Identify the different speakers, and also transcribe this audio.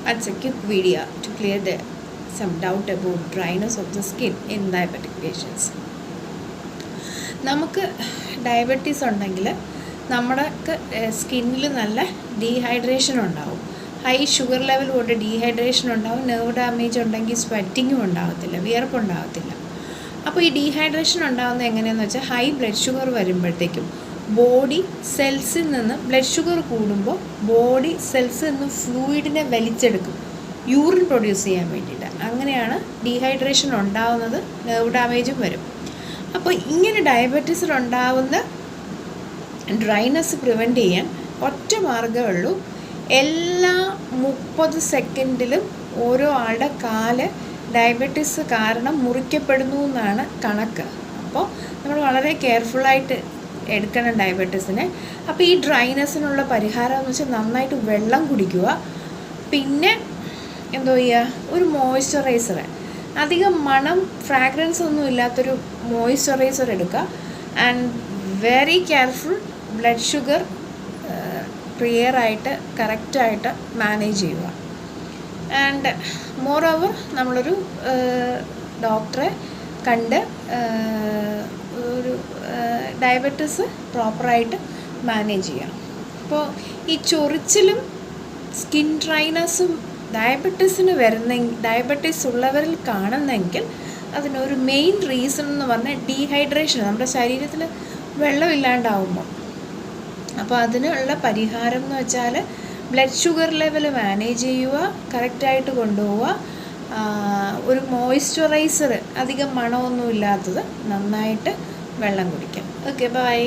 Speaker 1: That's a quick video to clear some doubt about dryness of the skin in diabetic patients. നമുക്ക് diabetes ഉണ്ടെങ്കിൽ നമ്മുടെ സ്കിന്നിൽ നല്ല dehydration ഉണ്ടാവും. ഹൈ ഷുഗർ ലെവൽ കൊണ്ട് ഡീഹൈഡ്രേഷൻ ഉണ്ടാവും. നെർവ് ഡാമേജ് ഉണ്ടെങ്കിൽ സ്വെറ്റിങ്ങും ഉണ്ടാകത്തില്ല, വിയർപ്പുണ്ടാകത്തില്ല. അപ്പോൾ ഈ ഡീഹൈഡ്രേഷൻ ഉണ്ടാകുന്നത് എങ്ങനെയാണെന്ന് വെച്ചാൽ ഹൈ ബ്ലഡ് ഷുഗർ വരുമ്പോഴത്തേക്കും ബോഡി സെൽസിൽ നിന്ന് ബ്ലഡ് ഷുഗർ കൂടുമ്പോൾ ബോഡി സെൽസിൽ നിന്ന് ഫ്ലൂയിഡിനെ വലിച്ചെടുക്കും യൂറിൻ പ്രൊഡ്യൂസ് ചെയ്യാൻ വേണ്ടിയിട്ട്. അങ്ങനെയാണ് ഡീഹൈഡ്രേഷൻ ഉണ്ടാകുന്നത്. നെർവ് ഡാമേജും വരും. അപ്പോൾ ഇങ്ങനെ ഡയബറ്റീസിലുണ്ടാവുന്ന ഡ്രൈനെസ് പ്രിവെൻറ്റ് ചെയ്യാൻ ഒറ്റ മാർഗ്ഗമേ ഉള്ളൂ. എല്ലാ 30 സെക്കൻഡിലും ഓരോ ആളുടെ കാല് ഡയബറ്റീസ് കാരണം മുറിക്കപ്പെടുന്നു എന്നാണ് കണക്ക്. അപ്പോൾ നമ്മൾ വളരെ കെയർഫുള്ളായിട്ട് എടുക്കണം ഡയബറ്റീസിനെ. അപ്പോൾ ഈ ഡ്രൈനെസ്സിനുള്ള പരിഹാരം എന്ന് വെച്ചാൽ നന്നായിട്ട് വെള്ളം കുടിക്കുക. പിന്നെ എന്തോ ചെയ്യുക, ഒരു മോയ്സ്ചറൈസർ, അധികം മണം ഫ്രാഗ്രൻസ് ഒന്നും ഇല്ലാത്തൊരു മോയ്സ്ചറൈസർ എടുക്കുക. And very careful, blood sugar ക്ലിയറായിട്ട് കറക്റ്റായിട്ട് മാനേജ് ചെയ്യുക. ആൻഡ് മോർ ഓവർ നമ്മളൊരു ഡോക്ടറെ കണ്ട് ഒരു ഡയബറ്റീസ് പ്രോപ്പറായിട്ട് മാനേജ് ചെയ്യാം. അപ്പോൾ ഈ ചൊറിച്ചിലും സ്കിൻ ഡ്രൈനെസ്സും ഡയബറ്റീസ് ഉള്ളവരിൽ കാണുന്നെങ്കിൽ അതിനൊരു മെയിൻ റീസൺ എന്ന് പറഞ്ഞാൽ ഡീഹൈഡ്രേഷൻ, നമ്മുടെ ശരീരത്തിൽ വെള്ളമില്ലാണ്ടാവുമ്പോൾ. അപ്പോൾ അതിനുള്ള പരിഹാരം എന്ന് വെച്ചാൽ ബ്ലഡ് ഷുഗർ ലെവൽ മാനേജ് ചെയ്യുക, കറക്റ്റായിട്ട് കൊണ്ടുപോവുക. ഒരു മോയ്സ്ചറൈസർ, അധികം മണമൊന്നും ഇല്ലാത്തത്, നന്നായിട്ട് വെള്ളം കുടിക്കാം. Okay, by.